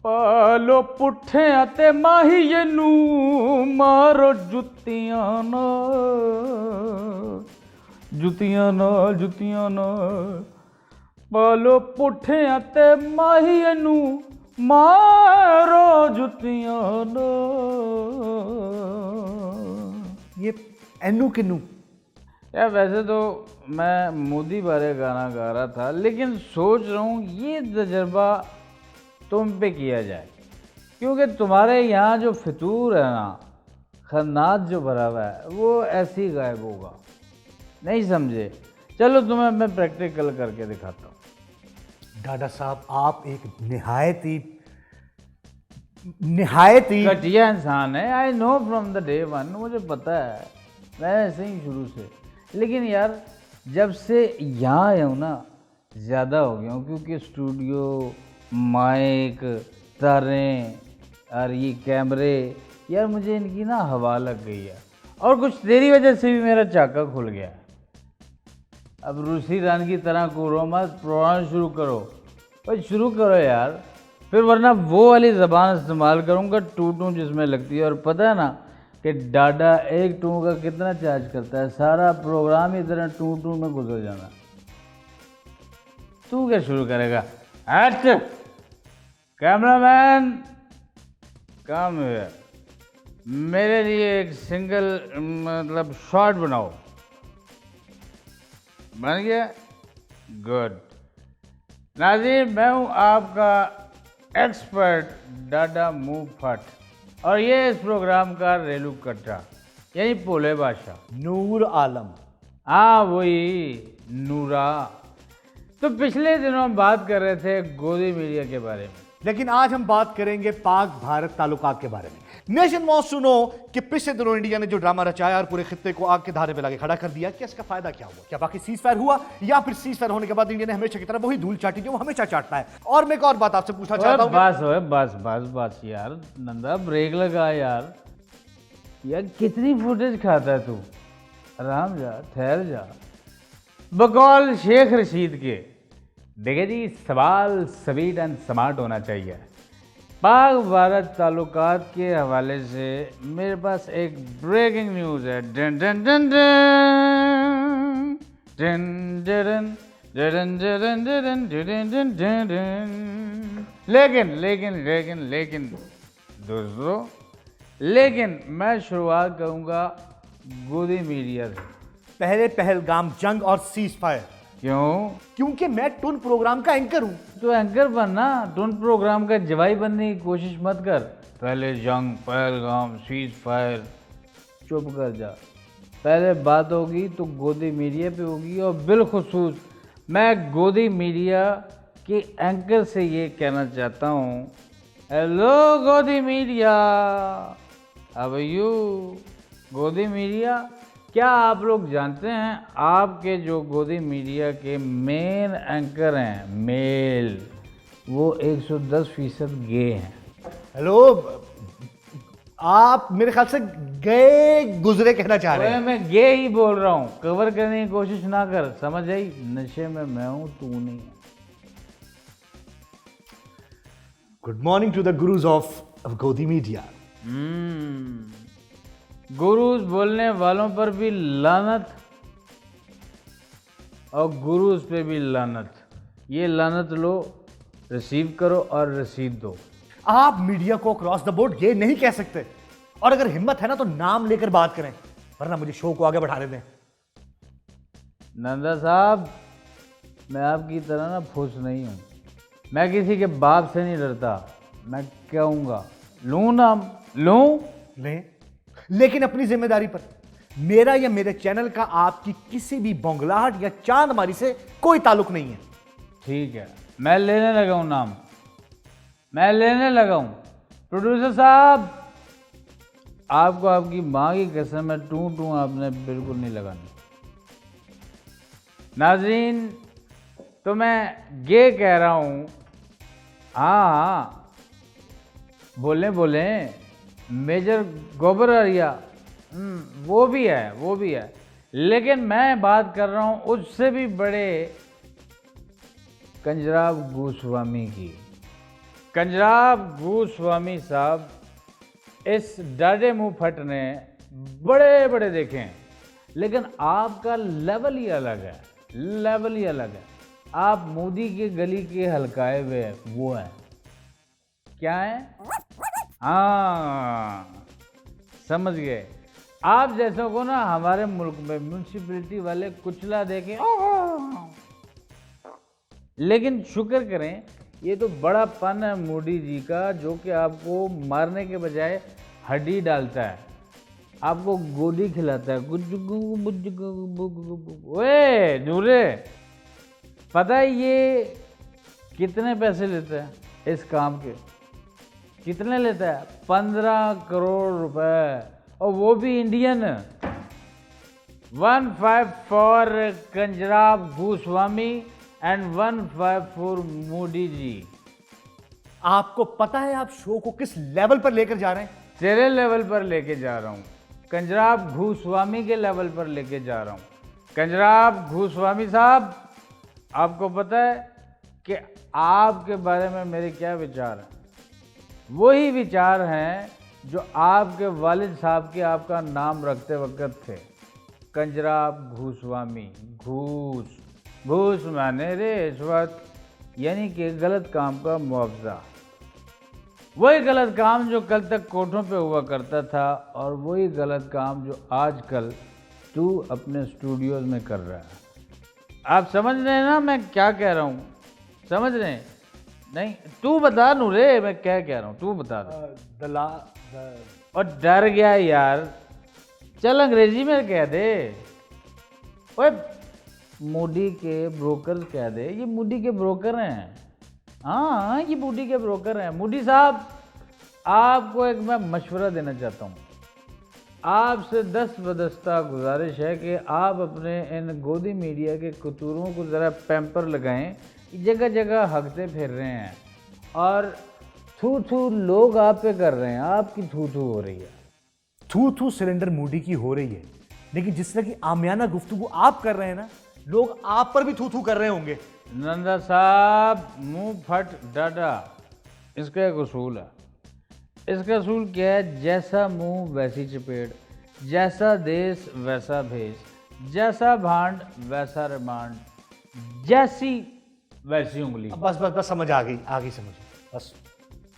पालो पुठियां ते माहीए नू मारो जुत्तियां नाल पालो पुठियां ते माहीए नू मारो जुत्तियां नाल। ये एनू किन्नू यार वैसे तो मैं मोदी बारे गाना गा रहा था, लेकिन सोच रहा हूँ ये तजर्बा तुम पे किया जाए, क्योंकि तुम्हारे यहाँ जो फितूर है ना, खन्नास जो भरा हुआ है, वो ऐसे ही गायब होगा। नहीं समझे? चलो तुम्हें मैं प्रैक्टिकल करके दिखाता हूँ। डाडा साहब, आप एक निहायत ही घटिया इंसान है। I know from the day one, मुझे पता है, मैं ऐसे ही शुरू से। लेकिन यार जब से यहाँ आया हूँ ना, ज़्यादा हो गया हूँ, क्योंकि स्टूडियो, माइक, तारें और ये कैमरे, यार मुझे इनकी ना हवा लग गई है। और कुछ तेरी वजह से भी मेरा चाका खुल गया है। अब रूसी रान की तरह कूरो मत, प्रोग्राम शुरू करो भाई, शुरू करो यार, फिर वरना वो वाली ज़बान इस्तेमाल करूँगा टू टू जिसमें लगती है। और पता है ना कि डाडा एक टू का कितना चार्ज करता है? सारा प्रोग्राम ही तरह टू टू में गुजर जाना। तू क्या शुरू करेगा? हट कैमरामैन, काम है, मेरे लिए एक सिंगल मतलब शॉट बनाओ। बन गया? गुड। नाज़रीन, मैं हूँ आपका एक्सपर्ट डाडा मुंह फट, और ये इस प्रोग्राम का रेलू कट्टा, यानी पोले बादशाह, नूर आलम। हाँ वही नूरा। तो पिछले दिनों हम बात कर रहे थे गोदी मीडिया के बारे में, लेकिन आज हम बात करेंगे पाक भारत ताल्लुकात के बारे में। नेशन वॉन्ट्स टू नो कि पिछले दिनों इंडिया ने जो ड्रामा रचाया और पूरे खित्ते को आग के धारे पे लाके खड़ा कर दिया, क्या इसका फायदा क्या हुआ? क्या बाकी सीज फायर हुआ, या फिर सीज फायर होने के बाद इंडिया ने हमेशा की तरह वही धूल चाटी जो वो हमेशा चाटता है? और मैं एक और बात आपसे पूछना चाहता हूं। बस यार नंदा, ब्रेक लगा यार। यार कितनी फुटेज खाता है तू? आराम जा, ठहर जा। बकौल शेख रशीद के, देखिए जी, सवाल स्वीट एंड स्मार्ट होना चाहिए। पाक भारत ताल्लुकात के हवाले से मेरे पास एक ब्रेकिंग न्यूज़ है। Done done done done done done done done done done done done. लेकिन दोस्तों, लेकिन मैं शुरुआत करूंगा गोदी मीडिया से। पहले पहलगाम जंग और सीज फायर। क्यों? क्योंकि मैं टून प्रोग्राम का एंकर हूं। तो एंकर बनना, टून प्रोग्राम का जवाई बनने की कोशिश मत कर। पहले जंग, पहलगाम, सीज फायर, चुप कर जा। पहले बात होगी तो गोदी मीडिया पे होगी, और बिलखुसूस मैं गोदी मीडिया के एंकर से ये कहना चाहता हूँ, हेलो गोदी मीडिया, हाउ आर यू? गोदी मीडिया, क्या आप लोग जानते हैं आपके जो गोदी मीडिया के मेन एंकर हैं मेल, वो 110% गे हैं। हेलो, आप मेरे ख्याल से गए गुजरे कहना चाह रहे हैं। मैं गे ही बोल रहा हूँ, कवर करने की कोशिश ना कर, समझ आई? नशे में मैं हूँ, तू नहीं। Good morning to the gurus of Godi media. Gurus बोलने वालों पर भी लानत, और गुरुज पे भी लानत। ये लानत लो, रिसीव करो और रसीद दो। आप मीडिया को क्रॉस द बोर्ड ये नहीं कह सकते, और अगर हिम्मत है ना तो नाम लेकर बात करें, वरना मुझे शो को आगे बढ़ाने दें। नंदा साहब, मैं आपकी तरह ना फुस नहीं हूं। मैं किसी के बाप से नहीं डरता। मैं कहूँगा लूँ नाम, लूँ लें, लेकिन अपनी जिम्मेदारी पर। मेरा या मेरे चैनल का आपकी किसी भी बोंगलाहट या चांदमारी से कोई ताल्लुक नहीं है। ठीक है, मैं लेने लगा हूं नाम, मैं लेने लगा हूं। प्रोड्यूसर साहब, आपको आपकी माँ की कसम है, टू टू आपने बिल्कुल नहीं लगानी। नाज़रीन, तो मैं ये कह रहा हूं, हाँ बोले मेजर गोबर आरिया, वो भी है, लेकिन मैं बात कर रहा हूं उससे भी बड़े कंजराव गोस्वामी की। कंजराब गोस्वामी साहब, इस डाडे मुंह फट ने बड़े बड़े देखे हैं, लेकिन आपका लेवल ही अलग है, लेवल ही अलग है। आप मोदी के गली के हलकाए हुए वो हैं, क्या है? हाँ, समझ गए। आप जैसों को ना हमारे मुल्क में म्यूनसिपैलिटी वाले कुचला देके, लेकिन शुक्र करें ये तो बड़ा पन है मोदी जी का, जो कि आपको मारने के बजाय हड्डी डालता है, आपको गोली खिलाता है। ओए नूरे, पता है ये कितने पैसे लेता है इस काम के? कितने लेता है? 15 करोड़ रुपए, और वो भी Indian. 15 for Kanjrab Goswami and 15 for Modi ji. आपको पता है आप शो को किस लेवल पर लेकर जा रहे हैं? तेरे लेवल पर लेके जा रहा हूं, कंजराब गोस्वामी के लेवल पर लेके जा रहा हूं। कंजराब गोस्वामी साहब, आपको पता है कि आपके बारे में मेरे क्या विचार हैं? वही विचार हैं जो आपके वालिद साहब के आपका नाम रखते वक्त थे, कंजराब गोस्वामी। घूस माने रिश्वत, यानी कि गलत काम का मुआवजा। वही गलत काम जो कल तक कोर्टों पे हुआ करता था, और वही गलत काम जो आजकल तू अपने स्टूडियोज में कर रहा है। आप समझ रहे हैं ना मैं क्या कह रहा हूँ? समझ रहे हैं? नहीं, तू बता नूरे मैं क्या कह रहा हूँ, तू बता दे। और डर गया यार, चल अंग्रेजी में कह दे। ओए मोदी के ब्रोकर कह दे, ये मोदी के ब्रोकर हैं। हाँ, ये मोदी के ब्रोकर हैं। मोदी साहब, आपको एक मैं मशवरा देना चाहता हूँ। आपसे दस्तबदस्ता गुजारिश है कि आप अपने इन गोदी मीडिया के कतूरों को ज़रा पैम्पर लगाएं। जगह जगह हकते फिर रहे हैं और थू थू लोग आप पे कर रहे हैं, आपकी थू थू हो रही है। थू थू सिलेंडर मोदी की हो रही है, लेकिन जिस तरह की आमियाना गुफ्तगू आप कर रहे हैं ना, लोग आप पर भी थू थू कर रहे होंगे। नंदा साहब, मुंह फट डाडा, इसका एक उसूल है। इसका उसूल क्या है? जैसा मुंह वैसी चपेट, जैसा देश वैसा भेष, जैसा भांड वैसा रिमांड, जैसी वैसी उंगली। बस बस बस समझ आ गई समझ। बस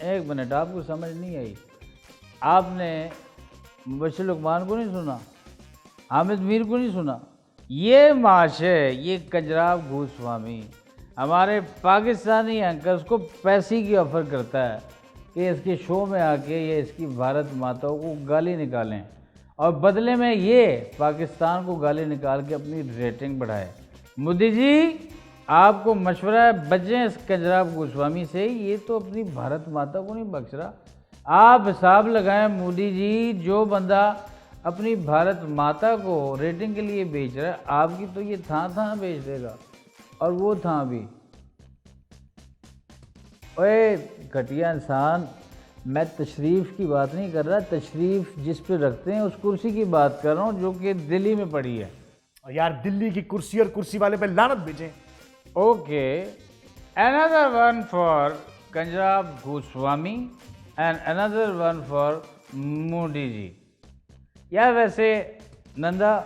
एक मिनट, आपको समझ नहीं आई? आपने मुबश्शिर लुकमान को नहीं सुना? हामिद मीर को नहीं सुना? ये माश है, ये कंजराब गोस्वामी हमारे पाकिस्तानी एंकर्स को पैसे की ऑफ़र करता है कि इसके शो में आके ये इसकी भारत माताओं को गाली निकालें, और बदले में ये पाकिस्तान को गाली निकाल के अपनी रेटिंग बढ़ाए। मोदी जी, आपको मशवरा है, बचें इस कंजराब गोस्वामी से, ये तो अपनी भारत माता को नहीं बख्श रहा। आप हिसाब लगाएं मोदी जी, जो बंदा अपनी भारत माता को रेटिंग के लिए बेच रहा है, आपकी तो ये था बेच देगा, और वो था भी। ओए घटिया इंसान, मैं तशरीफ़ की बात नहीं कर रहा, तशरीफ़ जिस पे रखते हैं उस कुर्सी की बात कर रहा हूँ जो कि दिल्ली में पड़ी है। और यार, दिल्ली की कुर्सी और कुर्सी वाले पे लानत भेजें। Okay, another one for Kanjrab Goswami and another one for Modi ji. यार वैसे नंदा,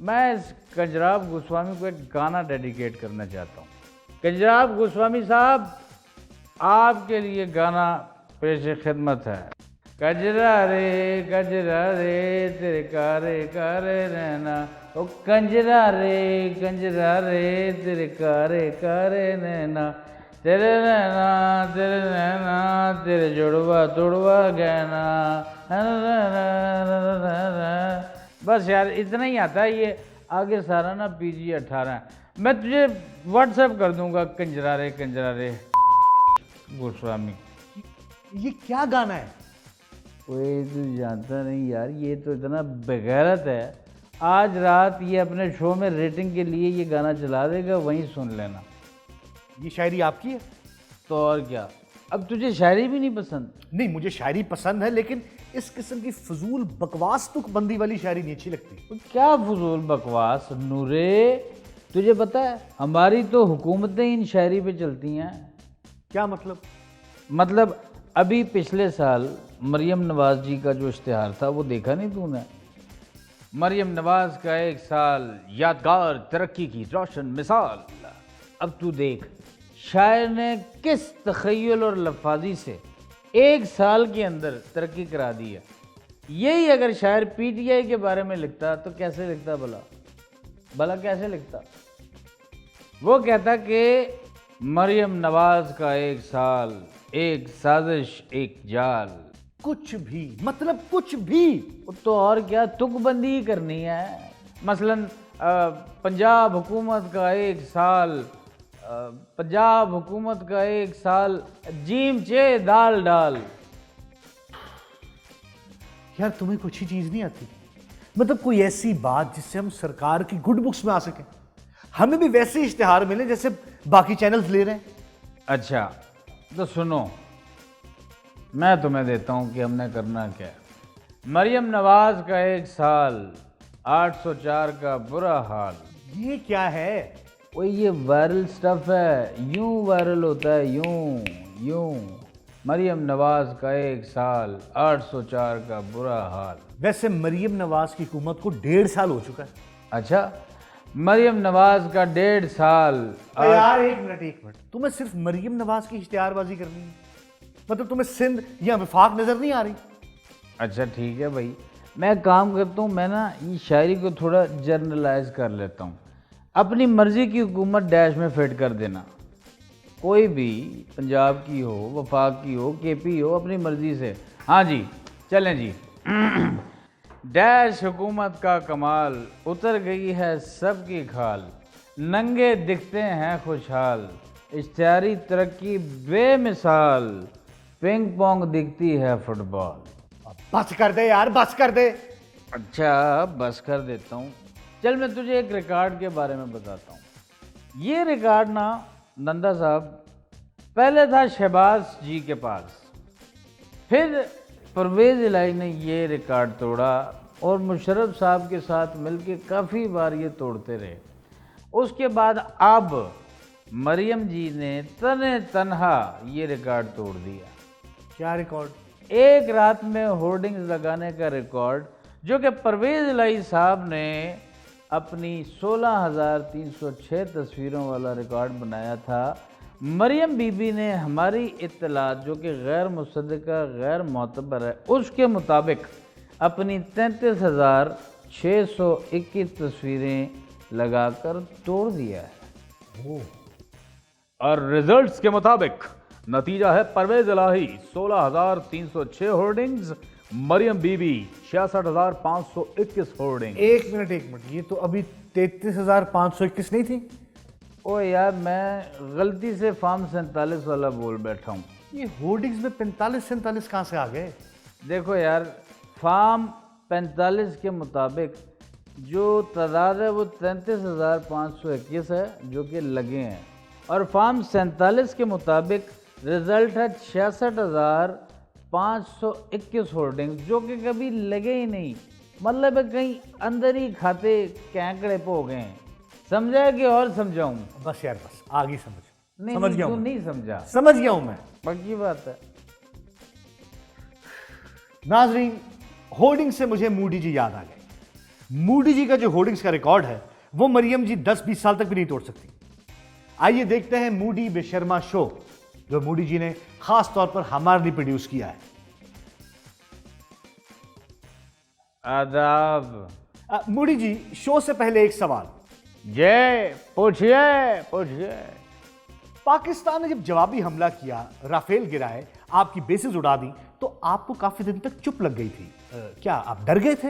मैं इस कंजराब गोस्वामी को एक गाना डेडिकेट करना चाहता हूँ। कंजराब गोस्वामी साहब, आपके लिए गाना पेश खिदमत है। कजरा रे तेरे कारे कारे रहना, ओ कंजरा रे तेरे कारे कारे रहना, तेरे रहना तेरे जुड़वा तुड़वा गहना। बस यार इतना ही आता है, ये आगे सारा ना PG-18 है। मैं तुझे व्हाट्सएप कर दूंगा कंजरा रे गोस्वामी। ये क्या गाना है? कोई तू जानता नहीं यार, ये तो इतना बेगैरत है। आज रात ये अपने शो में रेटिंग के लिए ये गाना चला देगा, वहीं सुन लेना। ये शायरी आपकी है? तो और क्या, अब तुझे शायरी भी नहीं पसंद? नहीं, मुझे शायरी पसंद है, लेकिन इस किस्म की फजूल बकवास तुकबंदी वाली शायरी नहीं अच्छी लगती। तो क्या फजूल बकवास नूरे, तुझे पता है हमारी तो हुकूमतें इन शायरी पे चलती हैं। क्या मतलब? मतलब अभी पिछले साल मरियम नवाज जी का जो इश्तिहार था वो देखा नहीं तूने? मरियम नवाज का 1 साल यादगार तरक्की की रोशन मिसाल। अब तू देख शायर ने किस तखय्युल और लफाजी से 1 साल के अंदर तरक्की करा दी है। यही अगर शायर पीटीआई के बारे में लिखता तो कैसे लिखता भला कैसे लिखता? वो कहता कि मरियम नवाज का 1 साल, एक साजिश, एक जाल। कुछ भी, मतलब कुछ भी। तो और क्या, तुकबंदी ही करनी है। मसलन पंजाब हुकूमत का 1 साल, पंजाब हुकूमत का 1 साल, जीम चे दाल डाल। यार तुम्हें कुछ ही चीज नहीं आती? मतलब कोई ऐसी बात जिससे हम सरकार की गुड बुक्स में आ सके, हमें भी वैसे इश्तिहार मिले जैसे बाकी चैनल्स ले रहे हैं। अच्छा तो सुनो, मैं तुम्हें देता हूं कि हमने करना क्या है। मरियम नवाज का 1 साल, 804 का बुरा हाल। ये क्या है? वो ये वायरल स्टफ है, यूं वायरल होता है, यूं। मरियम नवाज का 1 साल, 804 का बुरा हाल। वैसे मरियम नवाज की हुकूमत को 1.5 साल हो चुका है। अच्छा, मरियम नवाज का 1.5 साल। यार एक मिनट, तुम्हें सिर्फ मरियम नवाज की इश्तिहारबाजी करनी है? मतलब तुम्हें सिंध या विफाक नजर नहीं आ रही? अच्छा ठीक है भाई, मैं काम करता हूँ, मैं ना ये शायरी को थोड़ा जर्नलाइज कर लेता हूँ। अपनी मर्जी की हुकूमत डैश में फिट कर देना, कोई भी, पंजाब की हो, वफाक की हो, केपी हो, अपनी मर्जी से। हाँ जी चलें जी। डैश हुकूमत का कमाल, उतर गई है सबकी खाल, नंगे दिखते हैं खुशहाल, इश्तिहारी तरक्की बेमिसाल, पिंग पोंग दिखती है फुटबॉल। बस कर दे यार, बस कर दे। अच्छा बस कर देता हूँ। चल मैं तुझे एक रिकॉर्ड के बारे में बताता हूँ। ये रिकॉर्ड ना नंदा साहब पहले था शहबाज जी के पास, फिर परवेज़ इलाही ने ये रिकॉर्ड तोड़ा और मुशर्रफ साहब के साथ मिलके काफ़ी बार ये तोड़ते रहे। उसके बाद अब मरियम जी ने तने तनहा ये रिकॉर्ड तोड़ दिया। क्या रिकॉर्ड? एक रात में होर्डिंग्स लगाने का रिकॉर्ड, जो कि परवेज़ इलाही साहब ने अपनी 16,306 तस्वीरों वाला रिकॉर्ड बनाया था। मरियम बीबी ने हमारी इत्तलात, जो कि गैर मुसद्दका गैर मोतबर है, उसके मुताबिक अपनी 33,621 तस्वीरें लगाकर तोड़ दिया है। और रिजल्ट्स के मुताबिक नतीजा है परवेज़ इलाही 16,306 होर्डिंग्स, मरियम बीबी 66,521 होर्डिंग। एक मिनट, ये तो अभी 33,521 नहीं थी? ओ यार मैं गलती से फॉर्म 47 वाला बोल बैठा हूँ। ये होर्डिंग्स में 45-47 कहाँ से आ गए? देखो यार, फॉर्म 45 के मुताबिक जो तादाद है वो 33,521 है जो कि लगे हैं, और फॉर्म 47 के मुताबिक रिजल्ट है 66,521 होर्डिंग्स जो कि कभी लगे ही नहीं। मतलब कहीं अंदर ही खाते कैंकड़े पे हो गए हैं। समझा कि और समझाऊं? बस यार बस, आगे समझ। नहीं समझ नहीं, गया तू हूं मैं। नहीं समझा। समझ गया हूं मैं। पक्की बात है। नाजरीन, होर्डिंग से मुझे मूडी जी याद आ गए। मूडी जी का जो होर्डिंग्स का रिकॉर्ड है वो मरियम जी 10-20 साल तक भी नहीं तोड़ सकती। आइए देखते हैं मूडी बेशर्मा शो, जो मूडी जी ने खास तौर पर हमारे लिए प्रोड्यूस किया है। आदाब। मूडी जी, शो से पहले एक सवाल। जय, पूछिए। पाकिस्तान ने जब जवाबी हमला किया, राफेल गिराए, आपकी बेसेस उड़ा दी, तो आपको काफी दिन तक चुप लग गई थी। क्या आप डर गए थे?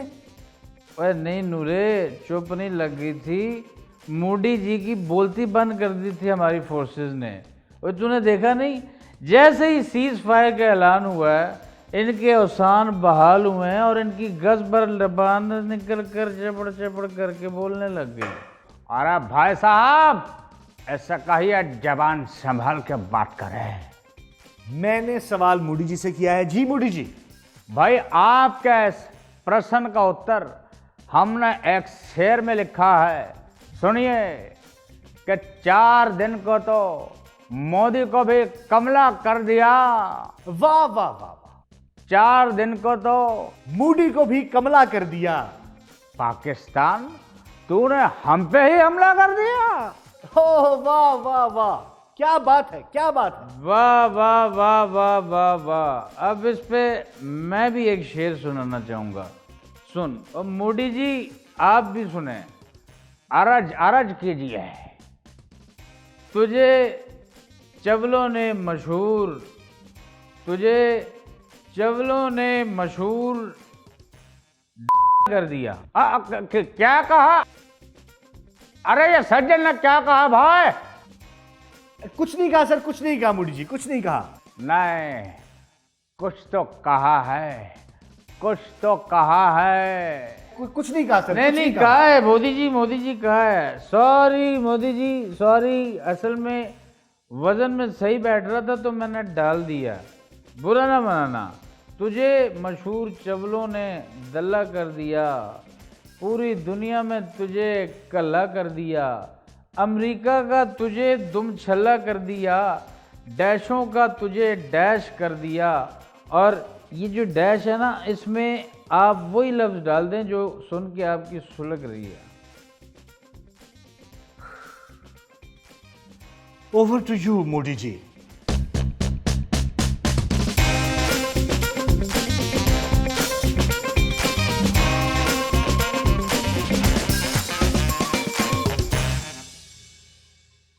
अरे नहीं नूरे, चुप नहीं लग गई थी, मूडी जी की बोलती बंद कर दी थी हमारी फोर्सेस ने। और तूने देखा नहीं, जैसे ही सीज फायर का ऐलान हुआ है, इनके औसान बहाल हुए हैं और इनकी गज पर लबान निकल कर चपड़ चपड़ करके बोलने लग गई। अरे भाई साहब, ऐसा कहिए, जबान संभाल के बात करें। मैंने सवाल मूडी जी से किया है। जी मूडी जी। भाई आपके इस प्रश्न का उत्तर हमने एक शेर में लिखा है, सुनिए कि 4 दिन को तो मोदी को भी कमला कर दिया। वाह वाह वाह वाह, 4 दिन को तो मोदी को भी कमला कर दिया। पाकिस्तान तूने हम पे ही हमला कर दिया। ओ वाह वाह वाह, क्या बात है, क्या बात है। वाह वाह वाह वाह वाह वाह। अब इस पे मैं भी एक शेर सुनाना चाहूंगा, सुन। और मोदी जी आप भी सुने, अरज अरज कीजिए। तुझे चवलों ने मशहूर, तुझे चवलों ने मशहूर कर दिया। क्या कहा? अरे ये सज्जन ने क्या कहा भाई? कुछ नहीं कहा सर, कुछ नहीं कहा मोदी जी, कुछ नहीं कहा। नहीं, कुछ तो कहा है, कुछ तो कहा है। कुछ नहीं कहा सर, नहीं कुछ नहीं कहा है मोदी जी कहा है। Sorry Modi ji, sorry. असल में वजन में सही बैठ रहा था तो मैंने डाल दिया, बुरा ना मनाना। तुझे मशहूर चवलों ने दल्ला कर दिया, पूरी दुनिया में तुझे कल्ला कर दिया, अमेरिका का तुझे दुम छल्ला कर दिया, डैशों का तुझे डैश कर दिया। और ये जो डैश है ना, इसमें आप वही लफ्ज़ डाल दें जो सुन के आपकी सुलग रही है। Over to you Modi ji.